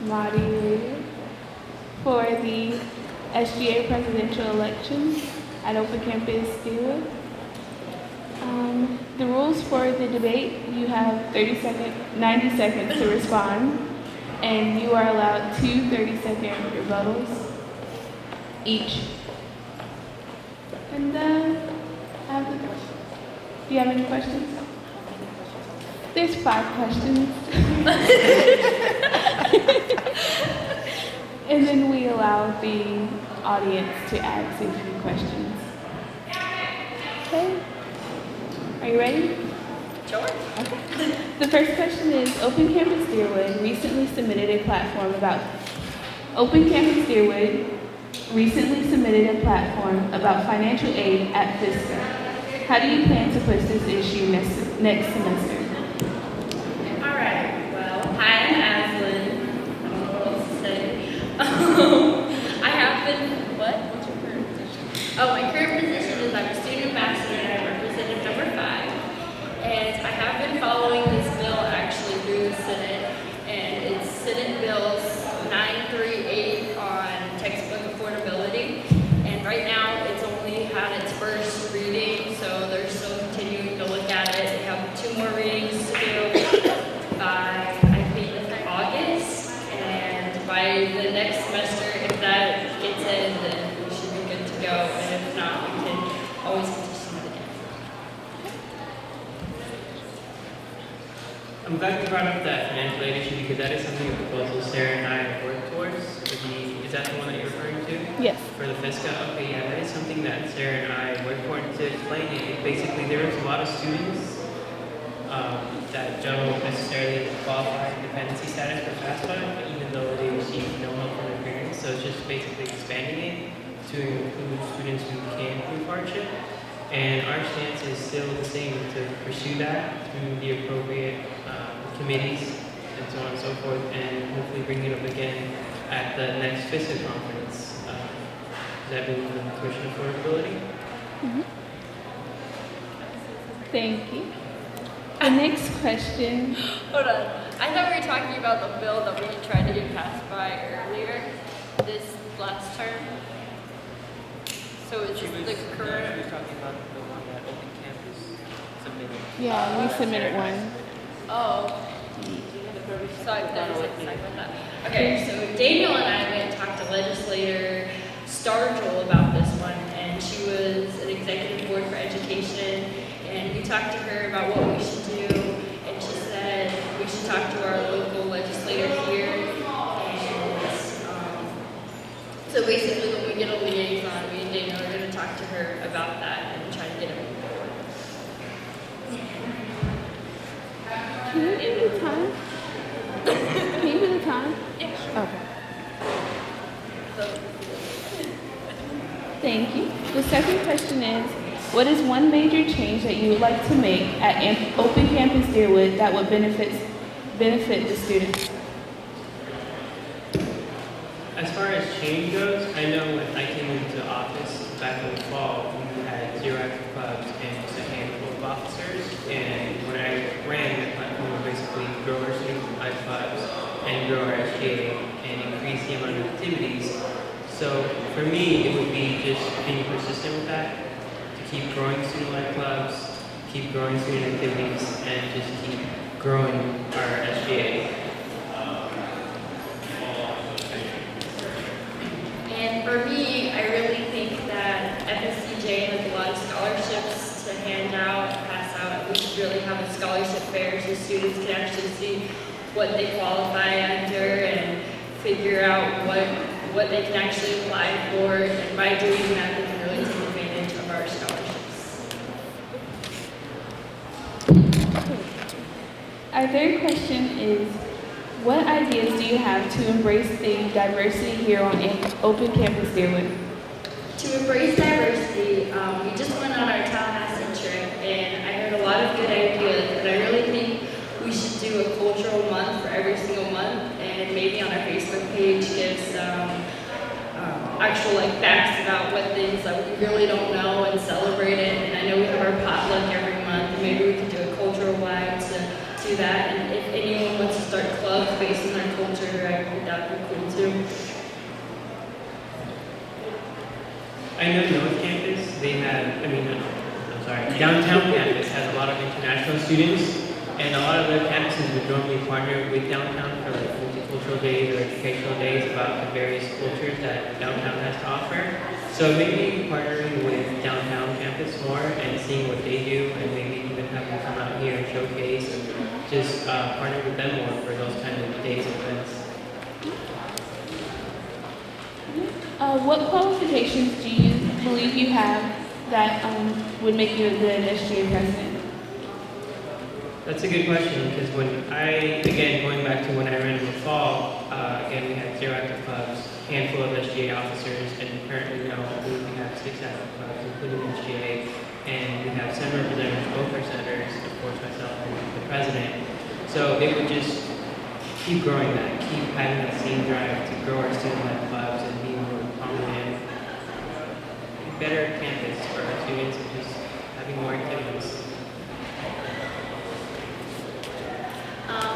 moderator for the SGA presidential election at Open Campus Deerwood. The rules for the debate, you have 90 seconds to respond, and you are allowed 2 30-second rebuttals each. And do you have any questions? There's 5 questions. And then we allow the audience to ask a few questions. Okay. Are you ready? Sure. Okay. The first question is, Open Campus Deerwood recently submitted a platform about financial aid at FSCJ. How do you plan to push this issue next semester? All right. Well, hi, I'm Aslan. I don't know what else to say. I have been, what? What's your current position? Oh, my current position is I'm a student ambassador and I'm representative number 5. And I have been following this bill actually through the Senate, and it's Senate Bill 938 on textbook affordability. And right now it's only had its first reading, so they're still continuing to look at it. They have 2 more readings to do by, I think, August. And by the next semester, if that gets in, then we should be good to go. And if not, we can always petition it again. I'm glad you brought up that financial aid issue because that is something a proposal Sarah and I have worked towards. Is that the one that you're referring to? Yes. For the FSCJ? Okay, yeah, that is something that Sarah and I worked for. To explain it, basically there is a lot of students that don't necessarily qualify for dependency status for FAFSA, even though they receive no help from their parents. So it's just basically expanding it to include students who can prove hardship. And our stance is still the same, to pursue that through the appropriate committees and so on and so forth, and hopefully bring it up again at the next FSCJ conference. That being the tuition affordability. Mm-hmm. Thank you. The next question. Hold on. I thought we were talking about the bill that we tried to get passed by earlier, this last term. So it's the current. She was talking about the one that Open Campus submitted. Yeah, we submitted one. Oh. So I with that. Okay, so Daniel and I went and talked to legislator Stargell about this one, and she was an executive board for education, and we talked to her about what we should do, and she said we should talk to our local legislator here, and so basically when we get a liaison, me and Daniel are going to talk to her about that and try to get it moved forward. Can you give me the time? Can you give me the time? Yeah, sure. Okay. So, Thank you. The second question is, what is one major change that you would like to make at Open Campus Deerwood that would benefit the students? As far as change goes, I know when I came into office back in the fall, we had 0 active clubs and just a handful of officers. And when I ran, the platform was basically grow our student life clubs and grow our SGA and increase the amount of activities. So for me, it would be just being persistent with that, to keep growing student life clubs, keep growing student activities, and just keep growing our SGA. and for me, I really think that FSCJ has a lot of scholarships to hand out, pass out. We should really have a scholarship fair so students can actually see what they qualify under and figure out what they can actually apply for. And by doing that, they can really take advantage of our scholarships. Our third question is, what ideas do you have to embrace the diversity here on Open Campus Deerwood? To embrace diversity, we just went on our Tallahassee trip, and I heard a lot of good ideas, and I really think we should do a cultural month for every single month, and maybe on our Facebook page give some actual facts about what things that we really don't know and celebrate it. And I know we have our potluck every month, and maybe we could do a cultural vibe to do that. And if anyone wants to start clubs based on their culture, I I think that would be cool too. I know North Campus, they have, I'm sorry, downtown campus has a lot of international students, and a lot of their campuses would normally partner with downtown for like multicultural days or educational days about the various cultures that downtown has to offer. So maybe partnering with downtown campus more and seeing what they do, and maybe even have them come out here and showcase, and just partner with them more for those kind of days and events. What qualifications do you believe you have that would make you a good SGA president? That's a good question, because again, going back to when I ran in the fall, again, we had 0 active clubs, handful of SGA officers, and currently now we have 6 active clubs, including SGA, and we have 7 representatives, both our senators, of course myself, and the president. So it would just keep growing that, keep having that same drive to grow our student-led clubs and be more prominent, better campus for our students, and just having more activities.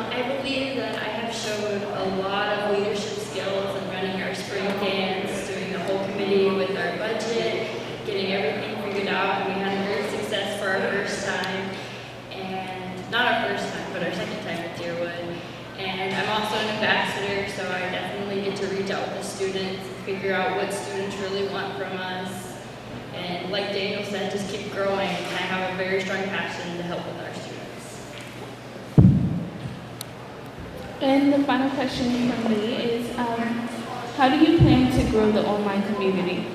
I believe that I have showed a lot of leadership skills in running our spring dance, doing the whole committee with our budget, getting everything figured out, and we had a great success for our first time, and not our first time, but our second time at Deerwood. And I'm also an ambassador, so I definitely get to reach out with the students and figure out what students really want from us. And like Daniel said, just keep growing. And I have a very strong passion to help with our students. And the final question from me is, how do you plan to grow the online community?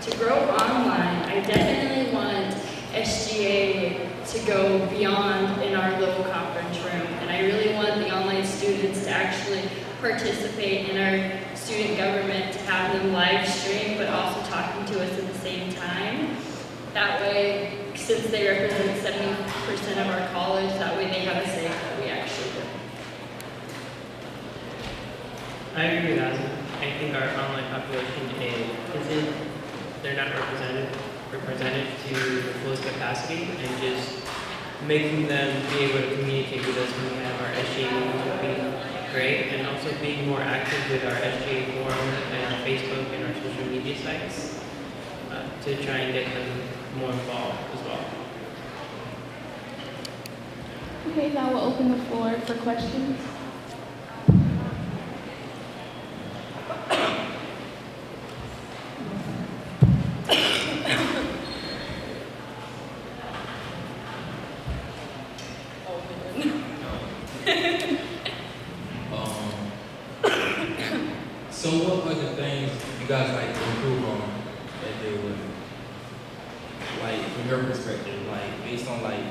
To grow online, I definitely want SGA to go beyond in our little conference room. And I really want the online students to actually participate in our student government, to have them live stream, but also talking to us at the same time. That way, since they represent 70% of our college, that way they have a say that we actually do. I agree with that. I think our online population they're not represented to the fullest capacity, and just making them be able to communicate with us when we have our SGA meetings would be great, and also being more active with our SGA forum and our Facebook and our social media sites to try and get them more involved as well. Okay, now we'll open the floor for questions. So what are the things you guys like to improve on at Deerwood? Like from your perspective, like based on like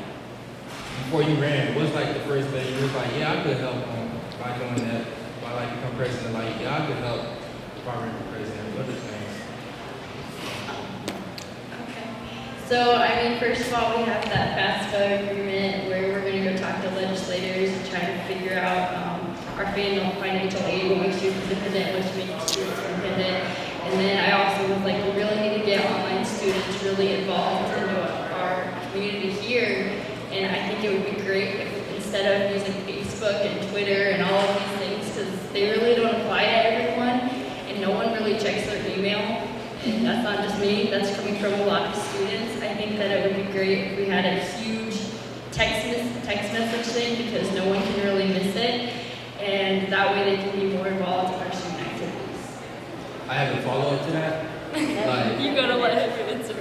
before you ran, what's like the first thing you was like, yeah, I could help by doing that, by like become president, like yeah, I could help if I ran for president. What are the things? Okay. So, I mean, first of all, we have that FAFSA agreement where we're going to go talk to legislators and try to figure out our financial aid, what makes students independent, which makes students independent. And then I also was like, we really need to get online students really involved into our community here. And I think it would be great if instead of using Facebook and Twitter and all of these things, because they really don't apply to everyone, and no one really checks their email. And that's not just me, that's coming from a lot of students. I think that it would be great if we had a huge text message thing, because no one can really miss it. And that way they can be more involved in our student activities. I have a follow-up to that. Like, You're gonna let him answer.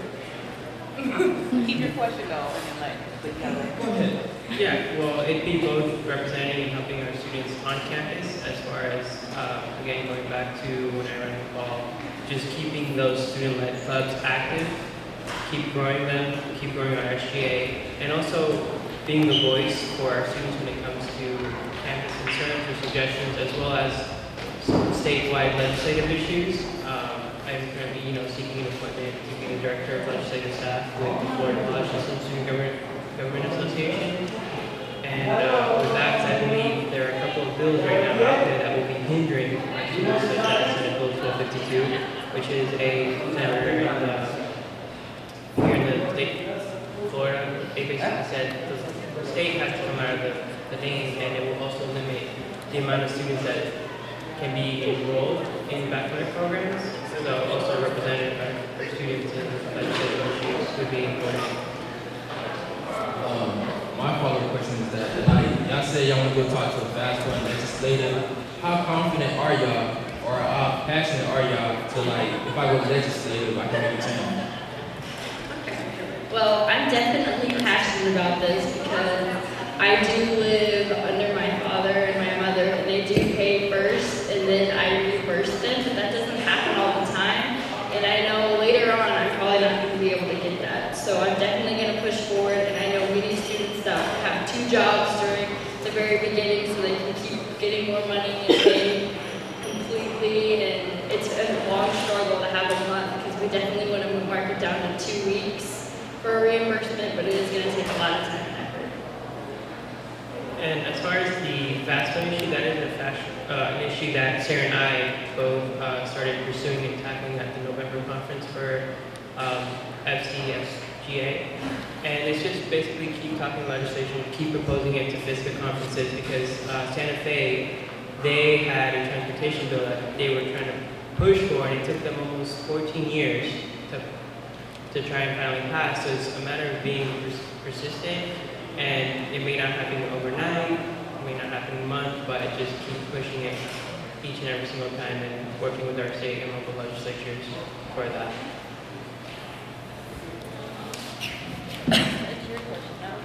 Keep your question though, and then go ahead. Yeah, well, it'd be both representing and helping our students on campus, as far as, again, going back to when I ran the fall, just keeping those student-led clubs active, keep growing them, keep growing our SGA, and also being the voice for our students when it comes to campus concerns or suggestions, as well as statewide legislative issues. I'm currently, seeking an appointment to be the director of legislative staff with the Florida College and Student Government Association. And with that, I believe there are a couple of bills right now out there that will be hindering our students, such as Senate Bill 1252, which is a senator here in the state of Florida. They basically said the state has to come out of the thing, and it will also the amount of students that can be enrolled in baccalaureate programs. So also represented our students in legislative issues would be important. My follow-up question is that, like, y'all say y'all want to go talk to a FAFSA and legislative. How confident are y'all, or how passionate are y'all to, like, if I go legislative, I can make a change? Well, I'm definitely passionate about this because I do live under my father and my mother, and they do pay first, and then I reimburse them, but that doesn't happen all the time. And I know later on I'm probably not going to be able to get that. So I'm definitely going to push forward, and I know we need students that have 2 jobs during the very beginning so they can keep getting more money and pay completely. And it's a long struggle to have a month because we definitely want to mark it down to 2 weeks for a reimbursement, but it is going to take a lot of time and effort. And as far as the FAFSA issue, that is an issue that Sarah and I both started pursuing and tackling at the November conference for FSCJ. And it's just basically keep talking legislation, keep proposing it to FSCA conferences because Santa Fe, they had a transportation bill that they were trying to push for, and it took them almost 14 years to try and finally pass. So it's a matter of being persistent, and it may not happen overnight, it may not happen in a month, but just keep pushing it each and every single time and working with our state and local legislatures for that. That's your question now.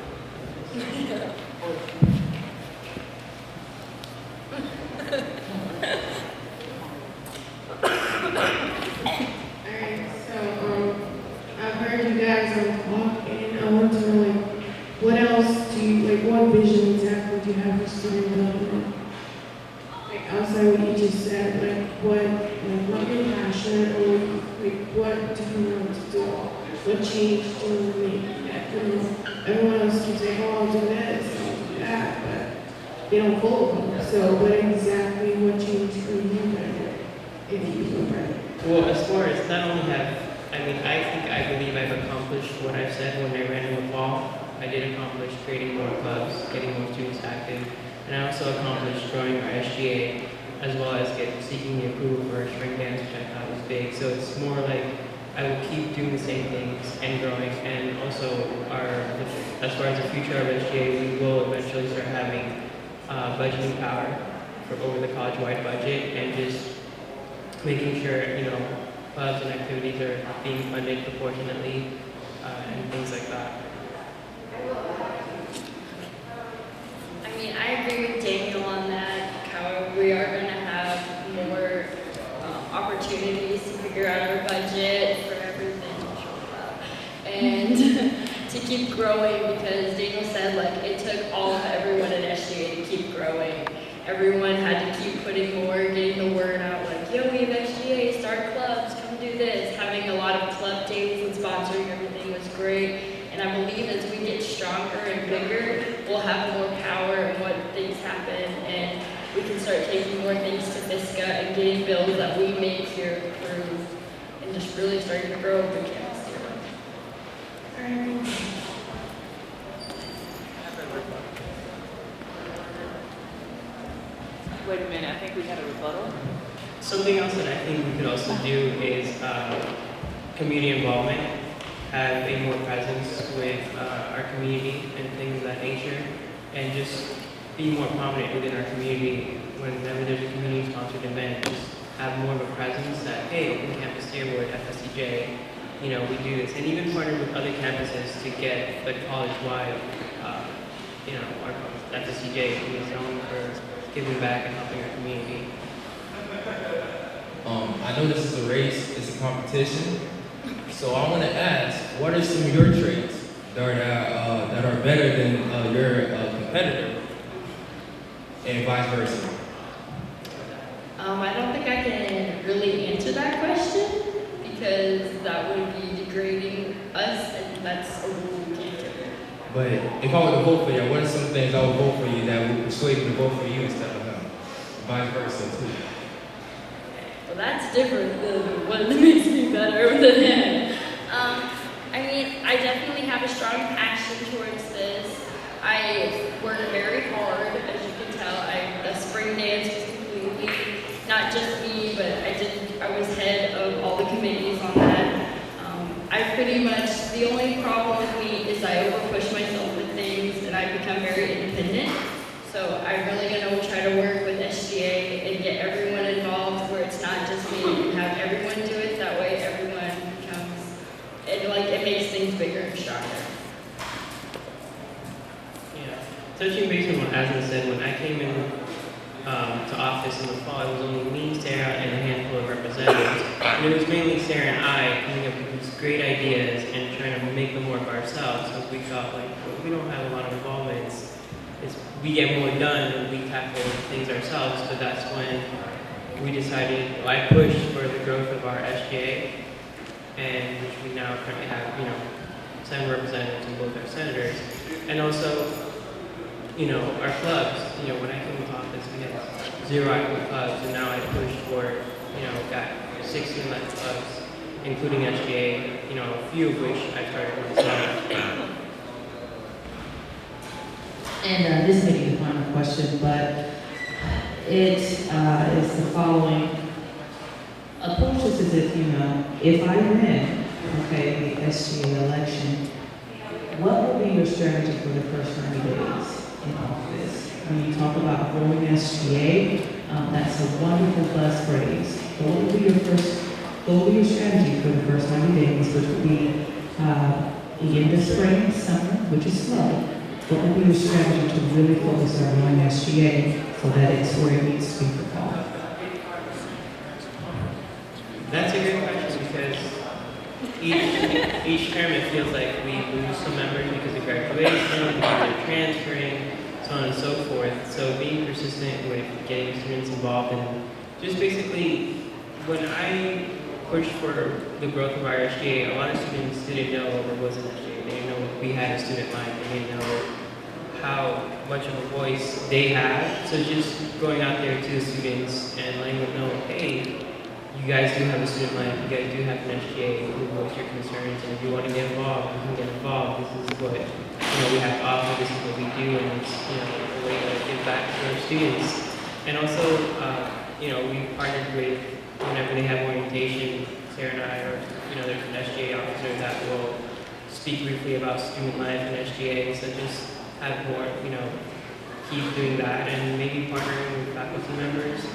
Alright, so I've heard you guys talk, and I want to know, like, what else do you, like, what vision exactly do you have for student development? Like, outside what you just said, like, what you're passionate, or like, what do you want to do? What change do you want to make? That, you know, everyone else keeps saying, oh, I'll do this, I'll do that, but they don't follow them. So, what exactly, what change for you guys, if you feel right? Well, as far as not only I believe I've accomplished what I've said when I ran in the fall. I did accomplish creating more clubs, getting more students active, and I also accomplished growing our SGA, as well as seeking the approval for our spring dance, which I thought was big. So it's more like I will keep doing the same things and growing, and also as far as the future of SGA, we will eventually start having budgeting power for over the college-wide budget, and just making sure, clubs and activities are being funded proportionately, and things like that. I mean, I agree with Daniel on that. However, we are going to have more opportunities to figure out our budget for everything, and to keep growing, because Daniel said, like, it took all of everyone in SGA to keep growing. Everyone had to keep putting more, getting the word out, like, yo, we have SGA, start clubs, come do this. Having a lot of club days and sponsoring everything was great. And I believe as we get stronger and bigger, we'll have more power in what things happen, and we can start taking more things to FSCA and getting bills that we make here approved, and just really starting to grow the campus here. Wait a minute, I think we had a rebuttal. Something else that I think we could also do is community involvement, have a more presence with our community and things of that nature, and just be more prominent within our community. Whenever there's a community-sponsored event, just have more of a presence that, hey, Open Campus Deerwood, FSCJ, we do this, and even partner with other campuses to get the college-wide, our FSCJ is known for giving back and helping our community. I know this is a race, it's a competition, so I want to ask, what are some of your traits that are better than your competitor, and vice versa? I don't think I can really answer that question, because that would be degrading us, and that's a rule we can't do. But if I were to vote for you, what are some things I would vote for you that would persuade me to vote for you instead of him? Vice versa, too. Well, that's different than what makes me better than him. I definitely have a strong passion towards this. I work very hard, as you can tell. The spring dance office in the fall, it was only me, Sarah, and a handful of representatives. And it was mainly Sarah and I coming up with these great ideas and trying to make them work ourselves, because we felt like, well, we don't have a lot of involvement. We get more done when we tackle things ourselves. So that's when we decided, well, I pushed for the growth of our SGA, and which we now currently have, 7 representatives and both our senators. And also, our clubs, when I came into office, we had 0 active clubs, and now I pushed for, got 16 left clubs, including SGA, a few of which I started myself. And this may be the final question, but it is the following. Approach this as if, if I win, okay, the SGA election, what will be your strategy for the first 90 days in office? When you talk about growing SGA, that's a wonderful buzz phrase. What will be your strategy for the first 90 days, which will be the end of spring, summer, which is slow. What will be your strategy to really focus on growing SGA so that it's where it needs to be for fall? That's a great question, because each term it feels like we lose some members because of graduation, because they're transferring, so on and so forth. So being persistent with getting students involved, and just basically, when I pushed for the growth of our SGA, a lot of students didn't know there was an SGA. They didn't know we had a student life. They didn't know how much of a voice they had. So just going out there to the students and letting them know, hey, you guys do have a student life, you guys do have an SGA, you can voice your concerns, and if you want to get involved, you can get involved. This is what we have to offer, this is what we do, and it's a way to give back to our students. And also, we partnered with, whenever they have orientation, Sarah and I, or there's an SGA officer that will speak briefly about student life and SGA, so just have more, keep doing that, and maybe partnering with faculty members,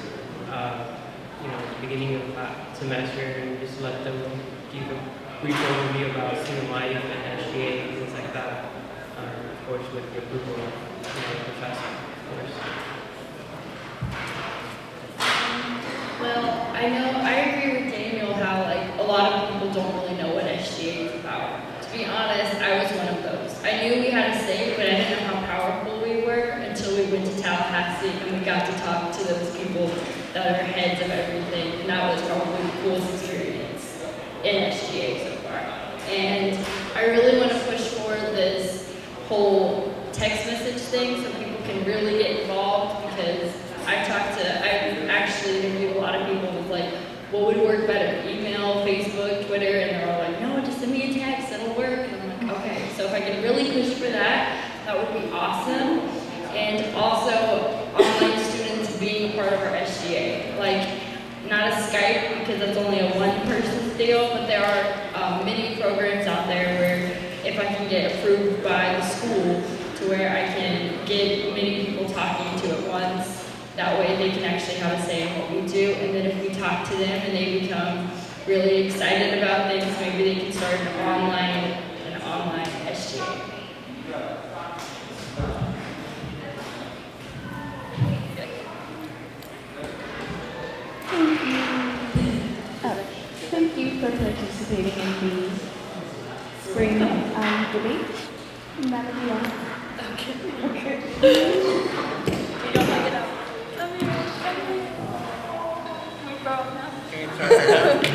beginning of the semester, and just let them give a brief overview about student life and SGA and things like that. Of course, with the approval of the professor, of course. Well, I agree with Daniel how a lot of people don't really know what SGA is about. To be honest, I was one of those. I knew we had a say, but I didn't know how powerful we were until we went to Tallahassee and we got to talk to those people that are heads of everything. And that was probably the coolest experience in SGA so far. And I really want to push for this whole text message thing so people can really get involved, because I've actually interviewed a lot of people with what would work better, email, Facebook, Twitter, and they're all like, no, just send me a text, it'll work. And I'm like, okay, so if I can really push for that, that would be awesome. And also, online students being a part of our SGA. Not a Skype, because that's only a one-person deal, but there are many programs out there where if I can get approved by the school to where I can get many people talking to at once, that way they can actually have a say in what we do, and then if we talk to them and they become really excited about things, maybe they can start an online SGA. Thank you for participating in the spring debate. That'll be all. Okay. You don't like it up. Come here. We brought now.